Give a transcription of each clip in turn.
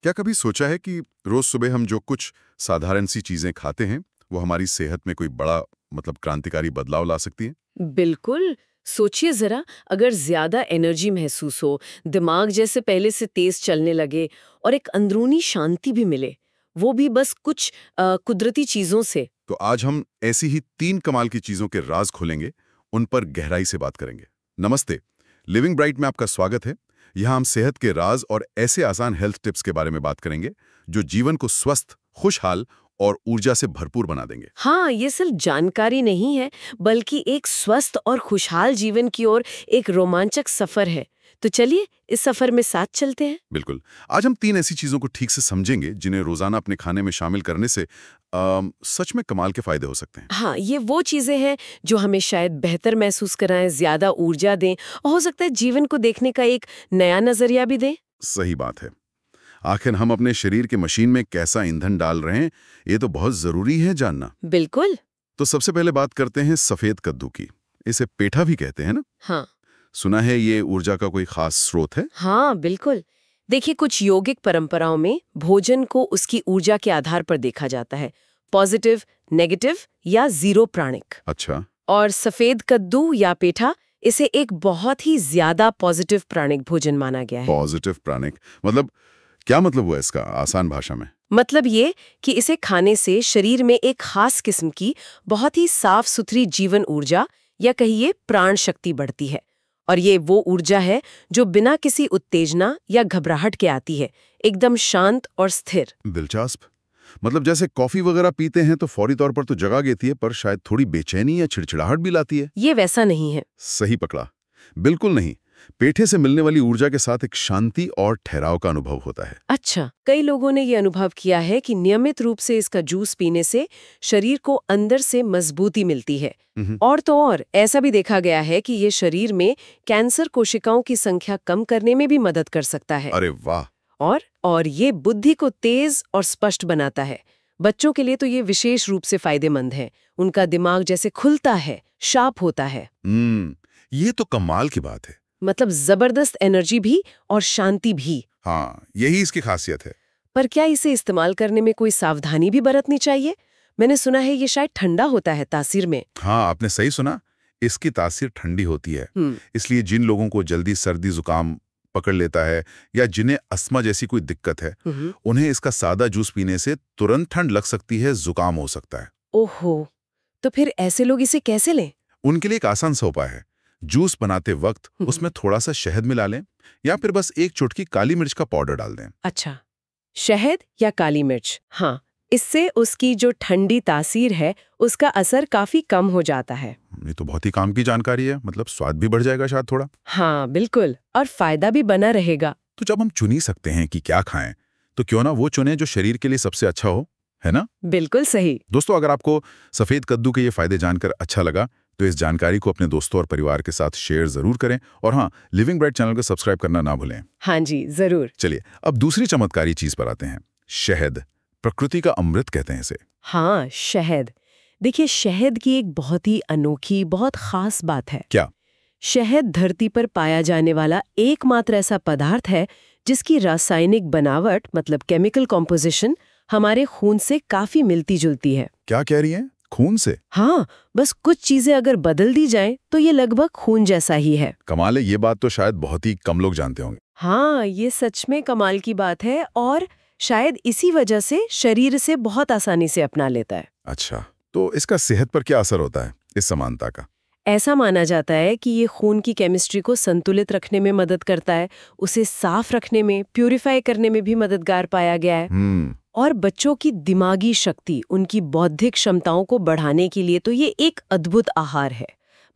क्या कभी सोचा है कि रोज सुबह हम जो कुछ साधारण सी चीजें खाते हैं वो हमारी सेहत में कोई बड़ा क्रांतिकारी बदलाव ला सकती है? बिल्कुल। सोचिए जरा, अगर ज्यादा एनर्जी महसूस हो, दिमाग जैसे पहले से तेज चलने लगे और एक अंदरूनी शांति भी मिले, वो भी बस कुछ कुदरती चीजों से। तो आज हम ऐसी ही 3 कमाल की चीजों के राज खोलेंगे, उन पर गहराई से बात करेंगे। नमस्ते, लिविंग ब्राइट में आपका स्वागत है। यहाँ हम सेहत के राज और ऐसे आसान हेल्थ टिप्स के बारे में बात करेंगे जो जीवन को स्वस्थ, खुशहाल और ऊर्जा से भरपूर बना देंगे। हाँ, ये सिर्फ जानकारी नहीं है, बल्कि एक स्वस्थ और खुशहाल जीवन की ओर एक रोमांचक सफर है। तो चलिए इस सफर में साथ चलते हैं। बिल्कुल। आज हम 3 ऐसी चीजों को ठीक से समझेंगे जिन्हें रोजाना अपने खाने में शामिल करने से सच में कमाल के फायदे हो सकते हैं। हाँ, ये वो चीजें हैं जो हमें शायद बेहतर महसूस कराएं, ज्यादा ऊर्जा दें और हो सकता है जीवन को देखने का एक नया नजरिया भी दें। सही बात है। आखिर हम अपने शरीर के मशीन में कैसा ईंधन डाल रहे हैं, ये तो बहुत जरूरी है जानना। बिल्कुल। तो सबसे पहले बात करते हैं सफेद कद्दू की। इसे पेठा भी कहते हैं ना? हाँ। सुना है ये ऊर्जा का कोई खास स्रोत है? हाँ, बिल्कुल। देखिए, कुछ योगिक परंपराओं में भोजन को उसकी ऊर्जा के आधार पर देखा जाता है, पॉजिटिव, नेगेटिव या जीरो प्राणिक। अच्छा। और सफेद कद्दू या पेठा, इसे एक बहुत ही ज्यादा पॉजिटिव प्राणिक भोजन माना गया है। पॉजिटिव प्राणिक मतलब क्या मतलब हुआ इसका आसान भाषा में? मतलब ये कि इसे खाने से शरीर में एक खास किस्म की बहुत ही साफ सुथरी जीवन ऊर्जा या कहिए प्राण शक्ति बढ़ती है। और ये वो ऊर्जा है जो बिना किसी उत्तेजना या घबराहट के आती है, एकदम शांत और स्थिर। दिलचस्प। मतलब जैसे कॉफी वगैरह पीते हैं तो फौरी तौर पर तो जगा देती है, पर शायद थोड़ी बेचैनी या चिड़चिड़ाहट भी लाती है। ये वैसा नहीं है। सही पकड़ा। बिल्कुल नहीं। पेठे से मिलने वाली ऊर्जा के साथ एक शांति और ठहराव का अनुभव होता है। अच्छा, कई लोगों ने ये अनुभव किया है कि नियमित रूप से इसका जूस पीने से शरीर को अंदर से मजबूती मिलती है। और तो और ऐसा भी देखा गया है कि ये शरीर में कैंसर कोशिकाओं की संख्या कम करने में भी मदद कर सकता है। अरे वाह। और ये बुद्धि को तेज और स्पष्ट बनाता है। बच्चों के लिए तो ये विशेष रूप से फायदेमंद है। उनका दिमाग जैसे खुलता है, शार्प होता है। ये तो कमाल की बात है। मतलब जबरदस्त एनर्जी भी और शांति भी। हाँ, यही इसकी खासियत है। पर क्या इसे इस्तेमाल करने में कोई सावधानी भी बरतनी चाहिए? मैंने सुना है ये शायद ठंडा होता है तासीर में। हाँ, आपने सही सुना। इसकी तासीर ठंडी होती है। इसलिए जिन लोगों को जल्दी सर्दी जुकाम पकड़ लेता है या जिन्हें अस्थमा जैसी कोई दिक्कत है, उन्हें इसका सादा जूस पीने से तुरंत ठंड लग सकती है, जुकाम हो सकता है। ओहो, तो फिर ऐसे लोग इसे कैसे लें? उनके लिए एक आसान सा उपाय है। जूस बनाते वक्त उसमें थोड़ा सा शहद मिला लें या फिर बस एक चुटकी काली मिर्च का पाउडर डाल दें। अच्छा, शहद या काली मिर्च। हाँ, इससे उसकी जो ठंडी तासीर है उसका असर काफी कम हो जाता है। ये तो बहुत ही काम की जानकारी है। मतलब स्वाद भी बढ़ जाएगा शायद थोड़ा। हाँ बिल्कुल, और फायदा भी बना रहेगा। तो जब हम चुन ही सकते हैं कि क्या खाएं, तो क्यों ना वो चुनें जो शरीर के लिए सबसे अच्छा हो, है ना? बिल्कुल सही। दोस्तों, अगर आपको सफेद कद्दू के ये फायदे जानकर अच्छा लगा तो इस जानकारी को अपने दोस्तों और परिवार के साथ शेयर जरूर करें और हाँ, लिविंग ब्राइट चैनल को सब्सक्राइब करना ना भूलें। हाँ जी, जरूर। चलिए अब दूसरी चमत्कारी चीज पर आते हैं। शहद, प्रकृति का अमृत कहते हैं इसे। हाँ, शहद। देखिए, शहद की एक बहुत ही अनोखी, बहुत खास बात है। क्या? शहद धरती पर पाया जाने वाला एकमात्र ऐसा पदार्थ है जिसकी रासायनिक बनावट मतलब केमिकल कॉम्पोजिशन हमारे खून से काफी मिलती जुलती है। क्या कह रही हैं? खून से? हाँ, बस कुछ चीजें अगर बदल दी जाएं तो ये लगभग खून जैसा ही है। कमाल है। ये बात तो शायद बहुत ही कम लोग जानते होंगे। हाँ, ये सच में कमाल की बात है और शायद इसी वजह से शरीर से बहुत आसानी से अपना लेता है। अच्छा, तो इसका सेहत पर क्या असर होता है, इस समानता का? ऐसा माना जाता है कि ये खून की केमिस्ट्री को संतुलित रखने में मदद करता है, उसे साफ रखने में, प्यूरिफाई करने में भी मददगार पाया गया है। और बच्चों की दिमागी शक्ति, उनकी बौद्धिक क्षमताओं को बढ़ाने के लिए तो ये एक अद्भुत आहार है।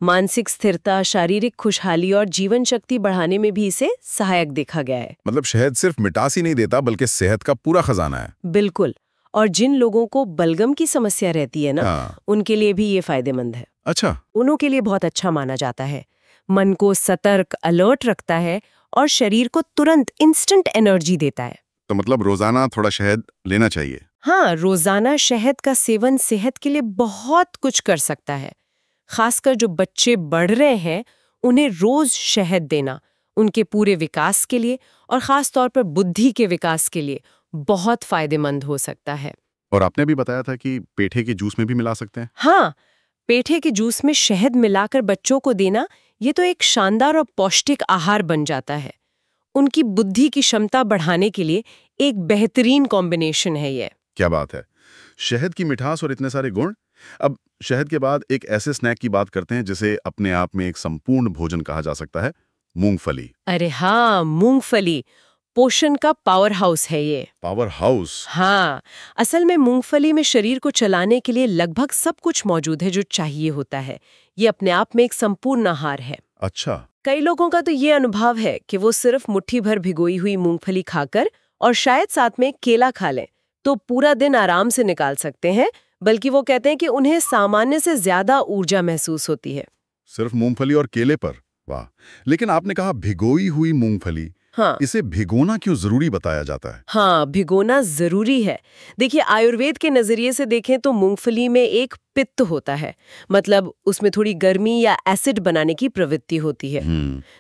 मानसिक स्थिरता, शारीरिक खुशहाली और जीवन शक्ति बढ़ाने में भी इसे सहायक देखा गया है। मतलब शहद सिर्फ मिठास ही नहीं देता बल्कि सेहत का पूरा खजाना है। बिल्कुल। और जिन लोगों को बलगम की समस्या रहती है ना, उनके लिए भी ये फायदेमंद है। अच्छा। उन्हों के लिए बहुत अच्छा माना जाता है। मन को सतर्क, अलर्ट रखता है और शरीर को तुरंत इंस्टेंट एनर्जी देता है। तो मतलब रोजाना थोड़ा शहद लेना चाहिए? हाँ, रोजाना शहद का सेवन सेहत के लिए बहुत कुछ कर सकता है। खासकर जो बच्चे बढ़ रहे हैं, उन्हें रोज शहद देना उनके पूरे विकास के लिए और खास तौर पर बुद्धि के विकास के लिए बहुत फायदेमंद हो सकता है। और आपने भी बताया था कि पेठे के जूस में भी मिला सकते हैं। हाँ, पेठे के जूस में शहद मिलाकर बच्चों को देना ये तो एक शानदार और पौष्टिक आहार बन जाता है। उनकी बुद्धि की क्षमता बढ़ाने के लिए एक बेहतरीन कॉम्बिनेशन है ये। क्या बात है, शहद की मिठास और इतने सारे गुण। अब शहद के बाद एक ऐसे स्नैक की बात करते हैं जिसे अपने आप में एक संपूर्ण भोजन कहा जा सकता है, मूंगफली। अरे हाँ, मूंगफली पोषण का पावर हाउस है ये। Power house? हाँ, असल में मूंगफली में शरीर को चलाने के लिए लगभग सब कुछ मौजूद है जो चाहिए होता है। ये अपने आप में एक संपूर्ण आहार है। अच्छा। कई लोगों का तो ये अनुभव है कि वो सिर्फ मुट्ठी भर भिगोई हुई मूंगफली खाकर और शायद साथ में केला खा लें तो पूरा दिन आराम से निकाल सकते हैं, बल्कि वो कहते हैं कि उन्हें सामान्य से ज्यादा ऊर्जा महसूस होती है। सिर्फ मूंगफली और केले पर? वाह। लेकिन आपने कहा भिगोई हुई मूंगफली। हाँ, इसे भिगोना क्यों जरूरी बताया जाता है? हाँ, भिगोना जरूरी है। देखिए, आयुर्वेद के नजरिए से देखें तो मूंगफली में एक पित्त होता है, मतलब उसमें थोड़ी गर्मी या एसिड बनाने की प्रवृत्ति होती है।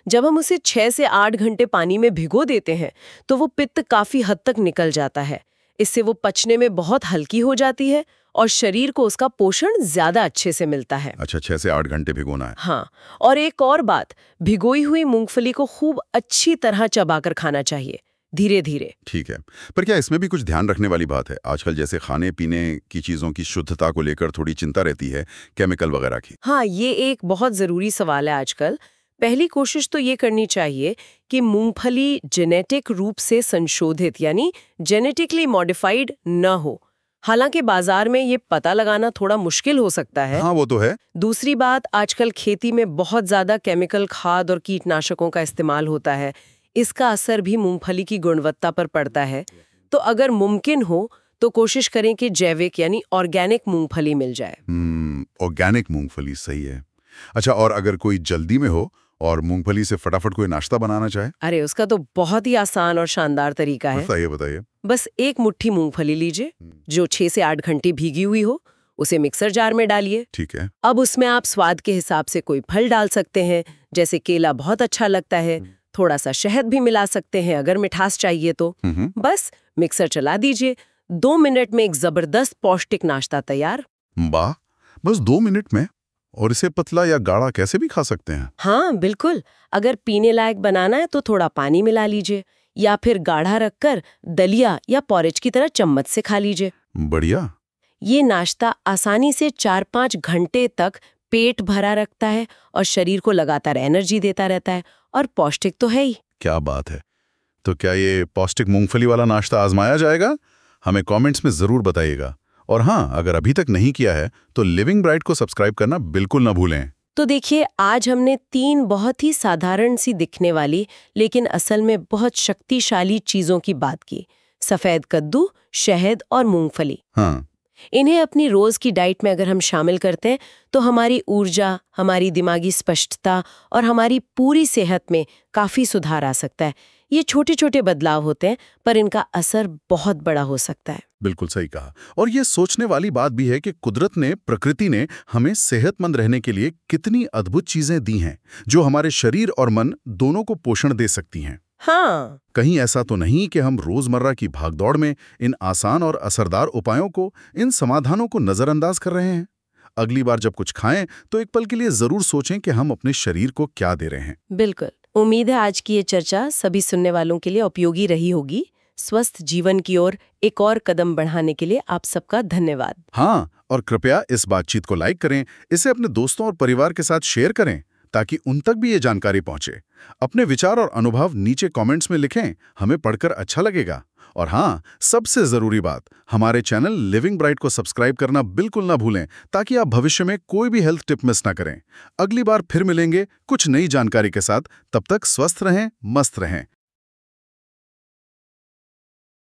जब हम उसे 6 से 8 घंटे पानी में भिगो देते हैं तो वो पित्त काफी हद तक निकल जाता है। इससे वो पचने में बहुत हल्की हो जाती है और शरीर को उसका पोषण ज्यादा अच्छे से मिलता है। अच्छा, 6 से 8 घंटे भिगोना है। हाँ, और एक और बात, भिगोई हुई मूंगफली को खूब अच्छी तरह चबाकर खाना चाहिए, धीरे धीरे। ठीक है, पर क्या इसमें भी कुछ ध्यान रखने वाली बात है? आजकल जैसे खाने पीने की चीजों की शुद्धता को लेकर थोड़ी चिंता रहती है, केमिकल वगैरह की। हाँ, ये एक बहुत जरूरी सवाल है आजकल। पहली कोशिश तो ये करनी चाहिए कि मूंगफली जेनेटिक रूप से संशोधित यानी जेनेटिकली मॉडिफाइड न हो। हालांकि बाजार में ये पता लगाना थोड़ा मुश्किल हो सकता है। हाँ, वो तो है। दूसरी बात, आजकल खेती में बहुत ज्यादा केमिकल खाद और कीटनाशकों का इस्तेमाल होता है। इसका असर भी मूंगफली की गुणवत्ता पर पड़ता है। तो अगर मुमकिन हो तो कोशिश करें कि जैविक यानी ऑर्गेनिक मूंगफली मिल जाए। ऑर्गेनिक मूंगफली सही है। अच्छा, और अगर कोई जल्दी में हो और मूंगफली से फटाफट कोई नाश्ता बनाना चाहे? अरे, उसका तो बहुत ही आसान और शानदार तरीका है। बताइए बताइए। बस एक मुट्ठी मूंगफली लीजिए जो 6 से 8 घंटे भीगी हुई हो, उसे मिक्सर जार में डालिए। ठीक है। अब उसमें आप स्वाद के हिसाब से कोई फल डाल सकते हैं, जैसे केला बहुत अच्छा लगता है। थोड़ा सा शहद भी मिला सकते हैं अगर मिठास चाहिए तो। बस मिक्सर चला दीजिए, 2 मिनट में एक जबरदस्त पौष्टिक नाश्ता तैयार। वाह, बस 2 मिनट में? और इसे पतला या गाढ़ा कैसे भी खा सकते हैं? हाँ, बिल्कुल। अगर पीने लायक बनाना है तो थोड़ा पानी मिला लीजिए, या फिर गाढ़ा रखकर दलिया या पॉरेज की तरह चम्मच से खा लीजिए। बढ़िया। ये नाश्ता आसानी से 4-5 घंटे तक पेट भरा रखता है और शरीर को लगातार एनर्जी देता रहता है, और पौष्टिक तो है ही। क्या बात है। तो क्या ये पौष्टिक मूंगफली वाला नाश्ता आजमाया जाएगा? हमें कमेंट्स में जरूर बताइएगा। और हाँ, अगर अभी तक नहीं किया है तो लिविंग ब्राइट को सब्सक्राइब करना बिल्कुल ना भूलें। तो देखिए, आज हमने 3 बहुत ही साधारण सी दिखने वाली लेकिन असल में बहुत शक्तिशाली चीजों की बात की। सफेद कद्दू, शहद और मूंगफली। हाँ। इन्हें अपनी रोज की डाइट में अगर हम शामिल करते हैं तो हमारी ऊर्जा, हमारी दिमागी स्पष्टता और हमारी पूरी सेहत में काफी सुधार आ सकता है। ये छोटे छोटे बदलाव होते हैं पर इनका असर बहुत बड़ा हो सकता है। बिल्कुल सही कहा। और ये सोचने वाली बात भी है कि कुदरत ने, प्रकृति ने हमें सेहतमंद रहने के लिए कितनी अद्भुत चीजें दी हैं जो हमारे शरीर और मन दोनों को पोषण दे सकती हैं। हाँ, कहीं ऐसा तो नहीं कि हम रोजमर्रा की भागदौड़ में इन आसान और असरदार उपायों को, इन समाधानों को नजरअंदाज कर रहे हैं। अगली बार जब कुछ खाएं तो एक पल के लिए जरूर सोचें कि हम अपने शरीर को क्या दे रहे हैं। बिल्कुल। उम्मीद है आज की ये चर्चा सभी सुनने वालों के लिए उपयोगी रही होगी। स्वस्थ जीवन की ओर एक और कदम बढ़ाने के लिए आप सबका धन्यवाद। हाँ, और कृपया इस बातचीत को लाइक करें, इसे अपने दोस्तों और परिवार के साथ शेयर करें ताकि उन तक भी ये जानकारी पहुंचे। अपने विचार और अनुभव नीचे कमेंट्स में लिखें, हमें पढ़कर अच्छा लगेगा। और हाँ, सबसे जरूरी बात, हमारे चैनल लिविंग ब्राइट को सब्सक्राइब करना बिल्कुल ना भूलें ताकि आप भविष्य में कोई भी हेल्थ टिप मिस ना करें। अगली बार फिर मिलेंगे कुछ नई जानकारी के साथ। तब तक स्वस्थ रहें, मस्त रहें।